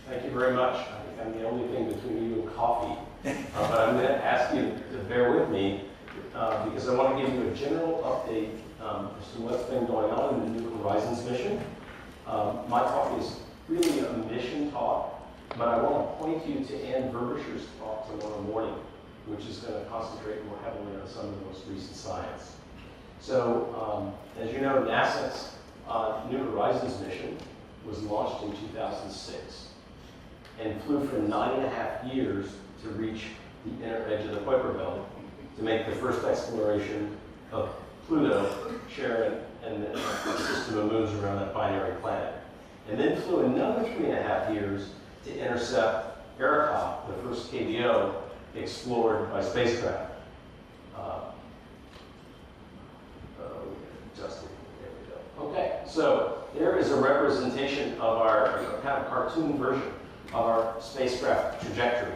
Thank you very much. I think I'm the only thing between you and coffee. But I'm going to ask you to bear with me because I want to give you a general update as to what's been going on in the New Horizons mission. My talk is really a mission talk, but I want to point you to Ann Verbischer's talk tomorrow morning, which is going to concentrate more heavily on some of the most recent science. So, as you know, NASA's New Horizons mission was launched in 2006 and flew for 9.5 years to reach the inner edge of the Kuiper Belt to make the first exploration of Pluto, Charon, and the system of moons around that binary planet. And then flew another 3.5 years to intercept ASIAA, the first KBO explored by spacecraft. Okay, so there is a representation of our kind of cartoon version of our spacecraft trajectory.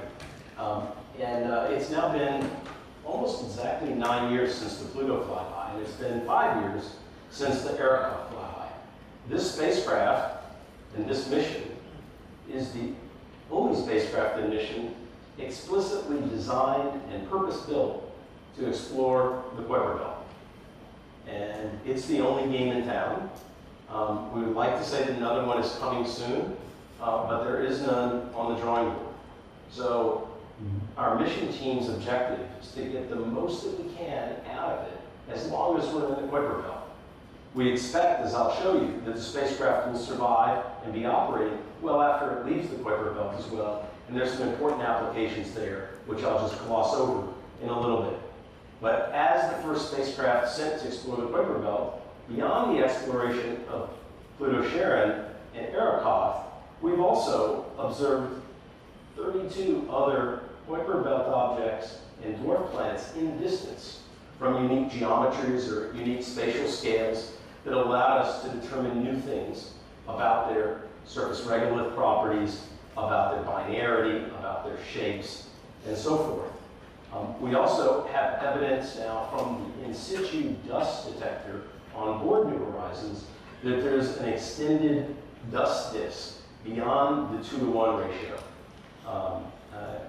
It's now been almost exactly 9 years since the Pluto flyby, and it's been 5 years since the ASIAA flyby. This spacecraft and this mission is the only spacecraft and mission explicitly designed and purpose-built to explore the Kuiper Belt. And it's the only game in town. We would like to say that another one is coming soon, but there is none on the drawing board. So our mission team's objective is to get the most that we can out of it as long as we're in the Kuiper Belt. We expect, as I'll show you, that the spacecraft will survive and be operating well after it leaves the Kuiper Belt as well. And there's some important applications there, which I'll just gloss over in a little bit. But as the first spacecraft sent to explore the Kuiper Belt, beyond the exploration of Pluto, Charon, and ASIAA, we've also observed 32 other Kuiper Belt objects and dwarf planets in distance from unique geometries or unique spatial scales that allowed us to determine new things about their surface regolith properties, about their binarity, about their shapes, and so forth. We also have evidence now from the in situ dust detector on board New Horizons that there's an extended dust disk beyond the 2-to-1 ratio.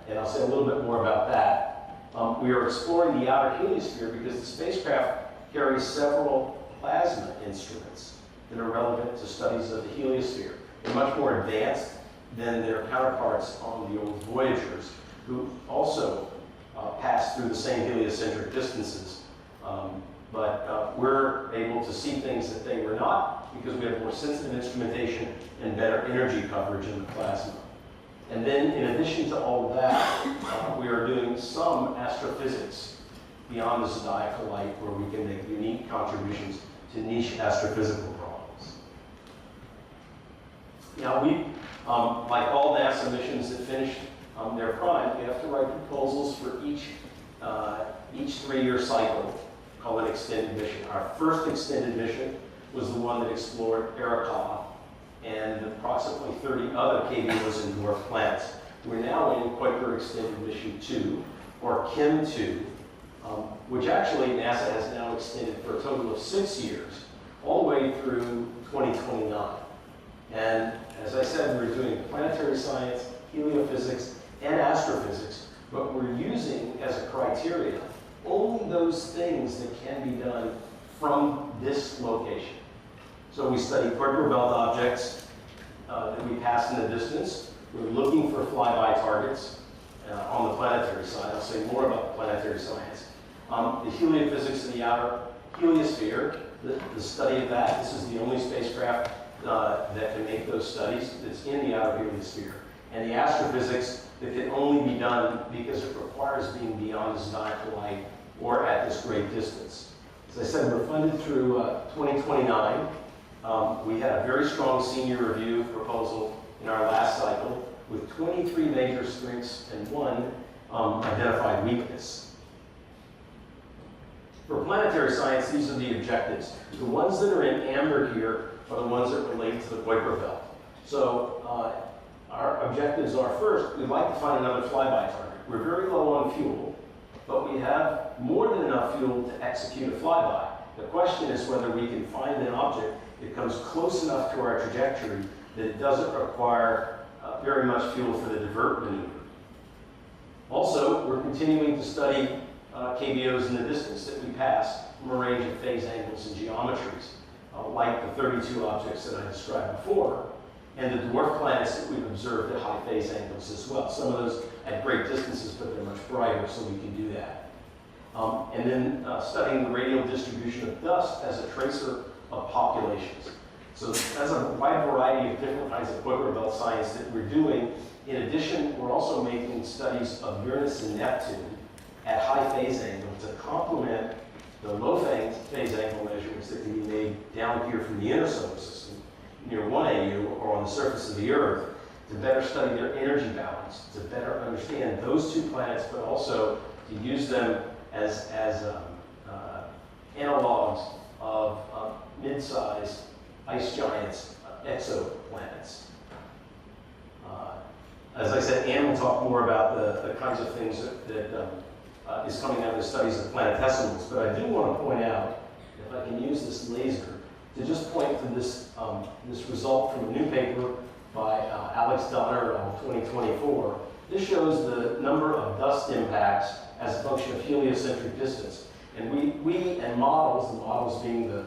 And I'll say a little bit more about that. We are exploring the outer heliosphere because the spacecraft carries several plasma instruments that are relevant to studies of the heliosphere. They're much more advanced than their counterparts on the old Voyagers, who also pass through the same heliocentric distances. But we're able to see things that they were not because we have more sensitive instrumentation and better energy coverage in the plasma. And then in addition to all of that, we are doing some astrophysics beyond the zodiacal light where we can make unique contributions to niche astrophysical problems. Now we, like all NASA missions that finish their prime, we have to write proposals for each 3-year cycle called an extended mission. Our first extended mission was the one that explored ASIAA and approximately 30 other KBOs and dwarf planets. We're now in Kuiper Extended Mission 2, or KIM-2, which actually NASA has now extended for a total of 6 years, all the way through 2029. And as I said, we're doing planetary science, heliophysics, and astrophysics, but we're using as a criteria only those things that can be done from this location. So we study Kuiper Belt objects that we pass in the distance. We're looking for flyby targets on the planetary side. I'll say more about the planetary science. The heliophysics of the outer heliosphere, the study of that. This is the only spacecraft that can make those studies that's in the outer heliosphere. And the astrophysics that can only be done because it requires being beyond the zodiacal light or at this great distance. As I said, we're funded through 2029. We had a very strong senior review proposal in our last cycle with 23 major strengths and 1 identified weakness. For planetary science, these are the objectives. The ones that are in amber here are the ones that relate to the Kuiper Belt. So our objectives are, first, we'd like to find another flyby target. We're very low on fuel, but we have more than enough fuel to execute a flyby. The question is whether we can find an object that comes close enough to our trajectory that it doesn't require very much fuel for the divert maneuver. Also, we're continuing to study KBOs in the distance that we pass from a range of phase angles and geometries, like the 32 objects that I described before, and the dwarf planets that we've observed at high phase angles as well. Some of those at great distances, but they're much brighter, so we can do that. And then studying the radial distribution of dust as a tracer of populations. So that's a wide variety of different kinds of Kuiper belt science that we're doing. In addition, we're also making studies of Uranus and Neptune at high phase angle to complement the low phase angle measurements that can be made down here from the inner solar system, near 1 AU or on the surface of the Earth, to better study their energy balance, to better understand those two planets, but also to use them as analogs of mid-sized ice giants, exoplanets. As I said, Anne will talk more about the kinds of things that is coming out of the studies of planetesimals, but I do want to point out, if I can use this laser, to just point to this, this result from a new paper by Alex Donner in 2024. This shows the number of dust impacts as a function of heliocentric distance. And we and models, the models being the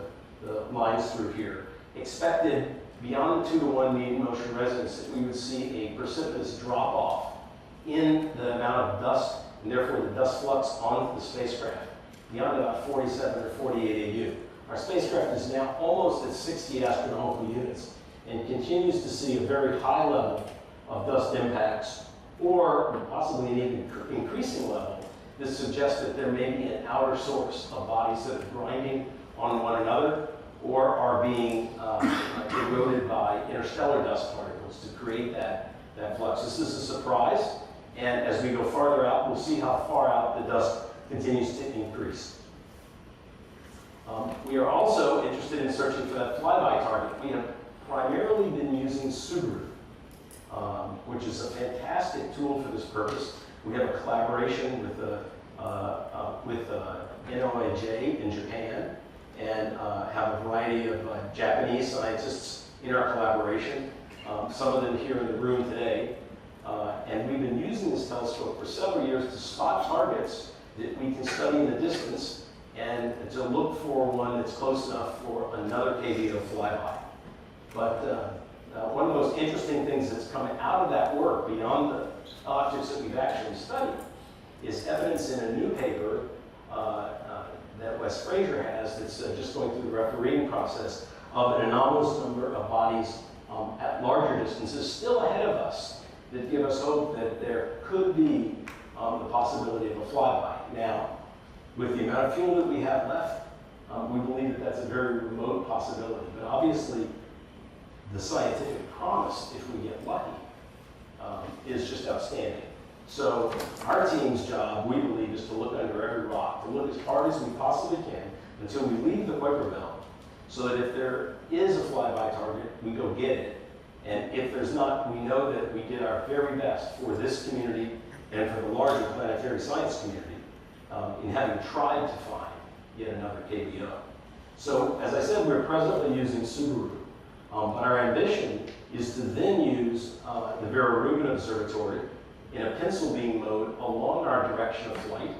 lines through here, expected beyond the 2-to-1 mean motion resonance that we would see a precipitous drop-off in the amount of dust, and therefore the dust flux onto the spacecraft, beyond about 47 or 48 AU. Our spacecraft is now almost at 60 astronomical units and continues to see a very high level of dust impacts, or possibly an even increasing level that suggests that there may be an outer source of bodies that are grinding on one another or are being eroded by interstellar dust particles to create that flux. This is a surprise, and as we go farther out, we'll see how far out the dust continues to increase. We are also interested in searching for that flyby target. We have primarily been using Subaru, which is a fantastic tool for this purpose. We have a collaboration with NOAJ in Japan, and have a variety of Japanese scientists in our collaboration, some of them here in the room today. And we've been using this telescope for several years to spot targets that we can study in the distance and to look for one that's close enough for another KBO flyby. But one of the most interesting things that's coming out of that work, beyond the objects that we've actually studied, is evidence in a new paper that Wes Fraser has that's just going through the refereeing process of an anomalous number of bodies at larger distances still ahead of us that give us hope that there could be the possibility of a flyby. Now, with the amount of fuel that we have left, we believe that that's a very remote possibility. But obviously, the scientific promise, if we get lucky, is just outstanding. So our team's job, we believe, is to look under every rock, to look as hard as we possibly can until we leave the Kuiper belt, so that if there is a flyby target, we go get it. And if there's not, we know that we did our very best for this community and for the larger planetary science community in having tried to find yet another KBO. So as I said, we're presently using Subaru, but our ambition is to then use the Vera Rubin Observatory in a pencil beam mode along our direction of flight.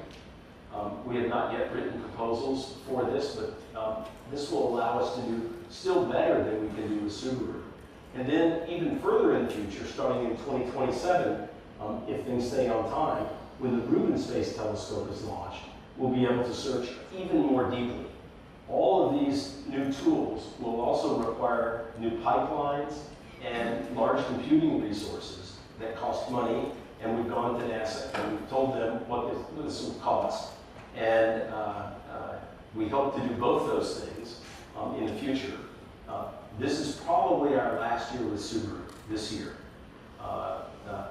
We have not yet written proposals for this, but this will allow us to do still better than we can do with Subaru. And then even further in the future, starting in 2027, if things stay on time, when the Rubin Space Telescope is launched, we'll be able to search even more deeply. All of these new tools will also require new pipelines and large computing resources that cost money, and we've gone to NASA and we've told them what this will cost. And we hope to do both those things in the future. This is probably our last year with Subaru, this year.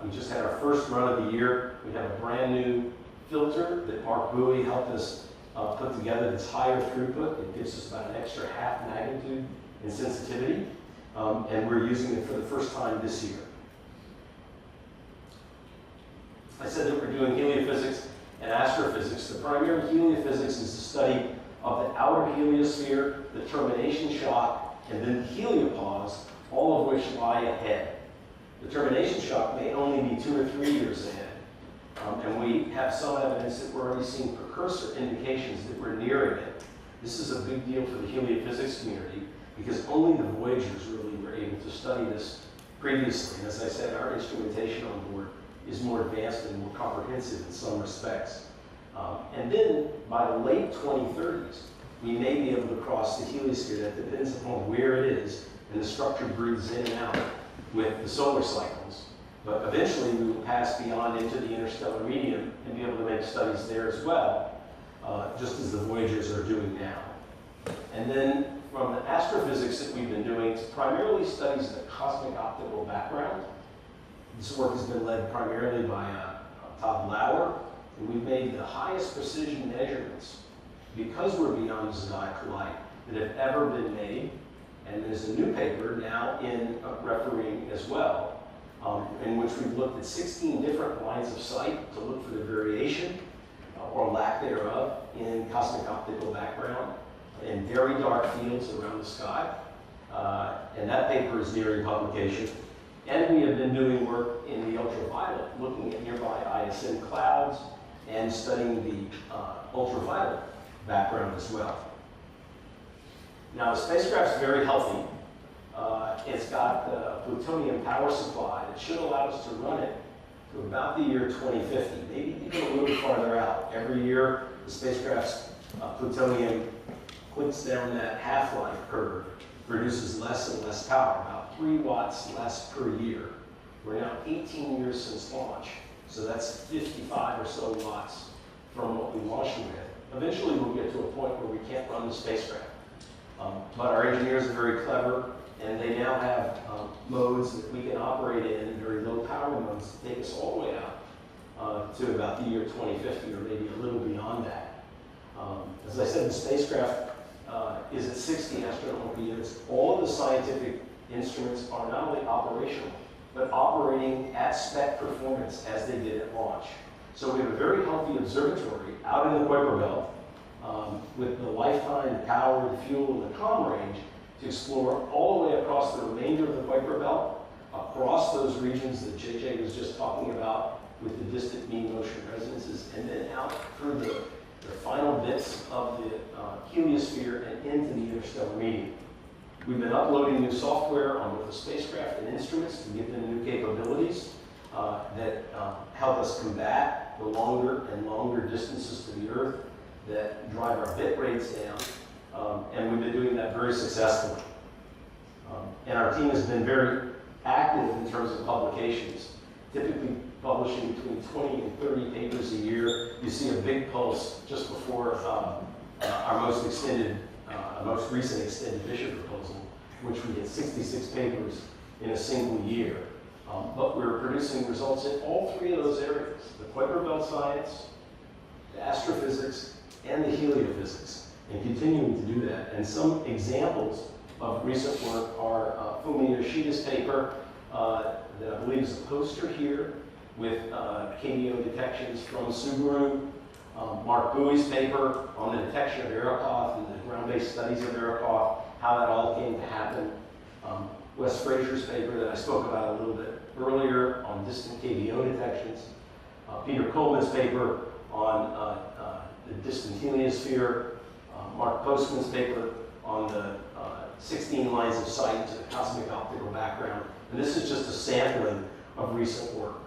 We just had our first run of the year. We have a brand new filter that Mark Bowie helped us put together that's higher throughput. It gives us about an extra half magnitude in sensitivity, and we're using it for the first time this year. I said that we're doing heliophysics and astrophysics. The primary heliophysics is the study of the outer heliosphere, the termination shock, and then the heliopause, all of which lie ahead. The termination shock may only be 2 or 3 years ahead. And we have some evidence that we're already seeing precursor indications that we're nearing it. This is a big deal for the heliophysics community because only the Voyagers really were able to study this previously. And as I said, our instrumentation on board is more advanced and more comprehensive in some respects. And then by the late 2030s, we may be able to cross the heliosphere. That depends upon where it is, and the structure breathes in and out with the solar cycles. But eventually we will pass beyond into the interstellar medium and be able to make studies there as well, just as the Voyagers are doing now. And then from the astrophysics that we've been doing, it primarily studies the cosmic optical background. This work has been led primarily by Todd Lauer, and we've made the highest precision measurements because we're beyond the zodiacal light that have ever been made. And there's a new paper now in refereeing as well, in which we've looked at 16 different lines of sight to look for the variation or lack thereof in cosmic optical background in very dark fields around the sky. And that paper is nearing publication. And we have been doing work in the ultraviolet, looking at nearby ISM clouds and studying the ultraviolet background as well. Now, the spacecraft's very healthy. It's got a plutonium power supply that should allow us to run it to about the year 2050, maybe even a little farther out. Every year, the spacecraft's plutonium clicks down that half-life curve, produces less and less power, about 3 watts less per year. We're now 18 years since launch, so that's 55 or so watts from what we launched with. Eventually, we'll get to a point where we can't run the spacecraft. But our engineers are very clever, and they now have modes that we can operate in, very low power modes, to take us all the way out to about the year 2050, or maybe a little beyond that. As I said, the spacecraft is at 60 astronomical units. All of the scientific instruments are not only operational, but operating at spec performance as they did at launch. So we have a very healthy observatory out in the Kuiper Belt, with the lifetime, the power, the fuel, and the comm range to explore all the way across the remainder of the Kuiper Belt, across those regions that JJ was just talking about with the distant mean motion resonances, and then out through the final bits of the heliosphere and into the interstellar medium. We've been uploading new software on both the spacecraft and instruments to give them new capabilities that help us combat the longer and longer distances to the Earth that drive our bit rates down, and we've been doing that very successfully. And our team has been very active in terms of publications, typically publishing between 20 and 30 papers a year. You see a big pulse just before our most recent extended mission proposal, which we did 66 papers in a single year. But we're producing results in all 3 of those areas: the Kuiper Belt science, the astrophysics, and the heliophysics, and continuing to do that. And some examples of recent work are Fumi Yoshida's paper that I believe is a poster here with KDO detections from Subaru, Mark Bowie's paper on the detection of Arrokoth and the ground-based studies of Arrokoth, how that all came to happen. Wes Fraser's paper that I spoke about a little bit earlier on distant KDO detections. Peter Coleman's paper on the distant heliosphere. Mark Postman's paper on the 16 lines of sight to the cosmic optical background. And this is just a sampling of recent work.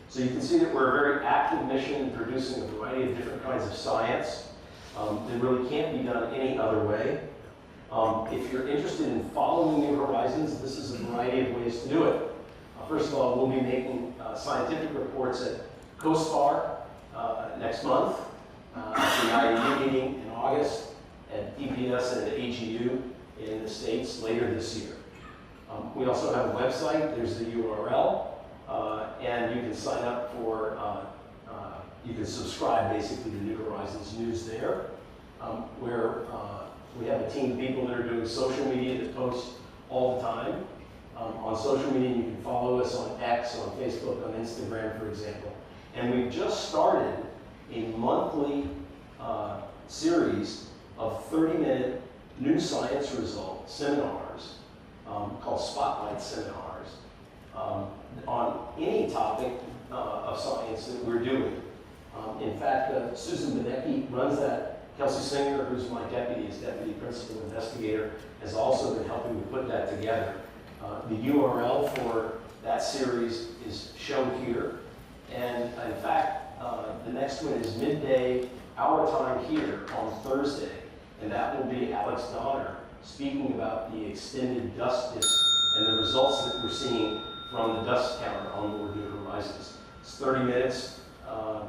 So you can see that we're a very active mission in producing a variety of different kinds of science that really can't be done any other way. If you're interested in following New Horizons, this is a variety of ways to do it. First of all, we'll be making scientific reports at COSPAR next month, at the IAU meeting in August, at DPS and at AGU in the States later this year. We also have a website. There's the URL, and you can sign up for, you can subscribe basically to New Horizons news there, where we have a team of people that are doing social media that post all the time. On social media, you can follow us on X, on Facebook, on Instagram, for example. And we've just started a monthly series of 30-minute new science result seminars called Spotlight Seminars. on any topic of science that we're doing. In fact, Susan Benecki runs that. Kelsey Singer, who's my deputy, is deputy principal investigator, has also been helping me put that together. The URL for that series is shown here. And in fact, the next one is midday, our time here on Thursday. And that will be Alex Donner speaking about the extended dust disk and the results that we're seeing from the dust counter on Board New Horizons. It's 30 minutes, I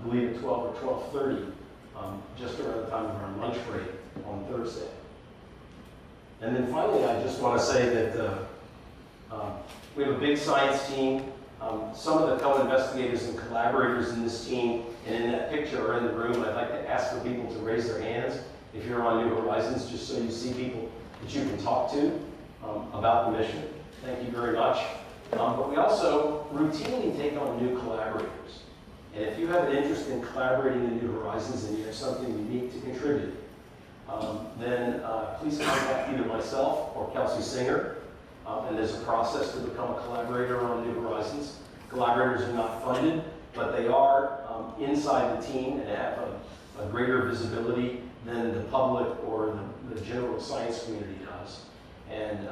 believe at 12 or 12:30, just around the time of our lunch break on Thursday. And then finally, I just want to say that we have a big science team. Some of the co-investigators and collaborators in this team and in that picture are in the room. I'd like to ask for people to raise their hands if you're on New Horizons, just so you see people that you can talk to about the mission. Thank you very much. But we also routinely take on new collaborators. And if you have an interest in collaborating in New Horizons and you have something unique to contribute, then please contact either myself or Kelsey Singer. And there's a process to become a collaborator on New Horizons. Collaborators are not funded, but they are inside the team and have a greater visibility than the public or the general science community does. And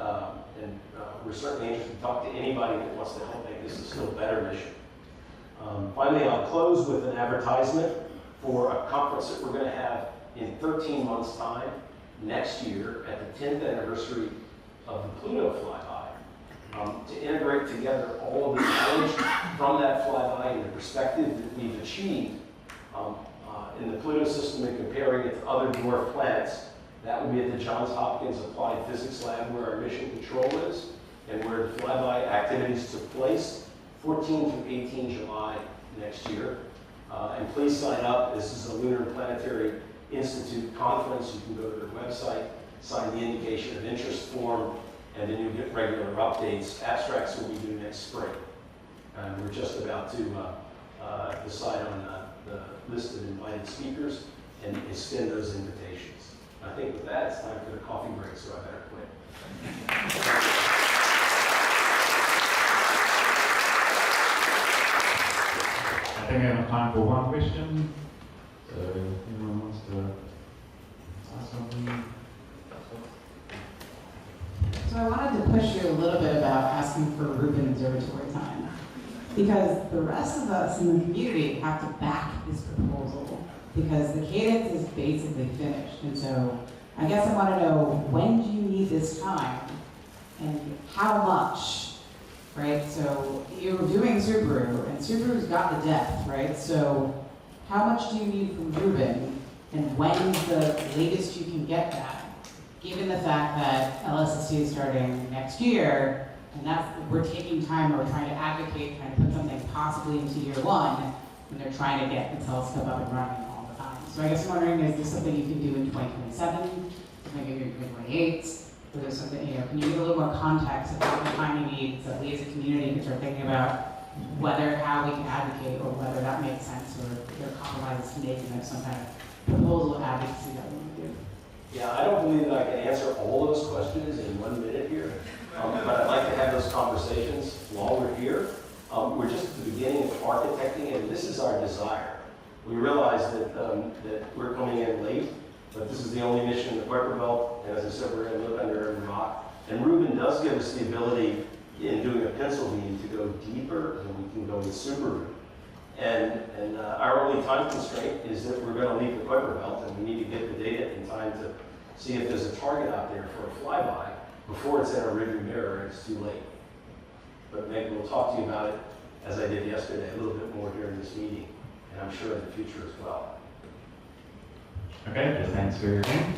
we're certainly interested to talk to anybody that wants to help make this a still better mission. Finally, I'll close with an advertisement for a conference that we're going to have in 13 months' time next year at the 10th anniversary of the Pluto flyby, to integrate together all of the knowledge from that flyby and the perspective that we've achieved in the Pluto system and comparing it to other dwarf planets. That will be at the Johns Hopkins Applied Physics Lab, where our mission control is and where the flyby activities took place, 14 through 18 July next year. And please sign up. This is a Lunar Planetary Institute conference. You can go to their website, sign the indication of interest form, and then you'll get regular updates. Abstracts will be due next spring. And we're just about to decide on the list of invited speakers and extend those invitations. I think with that, it's time for the coffee break, so I better quit. I think I have time for one question. So if anyone wants to ask something. So I wanted to push you a little bit about asking for Rubin Observatory time, because the rest of us in the community have to back this proposal, because the cadence is basically finished. And so I guess I want to know, when do you need this time and how much, right? So you're doing Subaru, and Subaru's got the depth, right? So how much do you need from Rubin, and when's the latest you can get that? Given the fact that LSST is starting next year, and we're taking time, or we're trying to advocate, trying to put something possibly into year one, and they're trying to get the telescope up and running all the time. So I guess I'm wondering, is this something you can do in 2027, maybe in 2028? Or there's something, can you give a little more context about the time you need, so we as a community can start thinking about how we can advocate, or whether that makes sense, or if there are compromises to make, and there's some kind of proposal of advocacy that we want to do. Yeah, I don't believe that I can answer all those questions in 1 minute here, but I'd like to have those conversations while we're here. We're just at the beginning of architecting, and this is our desire. We realize that we're coming in late, but this is the only mission in the Kuiper Belt, and as I said, we're going to look under every rock. And Rubin does give us the ability, in doing a pencil beam, to go deeper than we can go with Subaru. And our only time constraint is that we're going to leave the Kuiper Belt, and we need to get the data in time to see if there's a target out there for a flyby before it's in our rearview mirror and it's too late. But maybe we'll talk to you about it, as I did yesterday, a little bit more during this meeting, and I'm sure in the future as well. Okay, thanks for your time.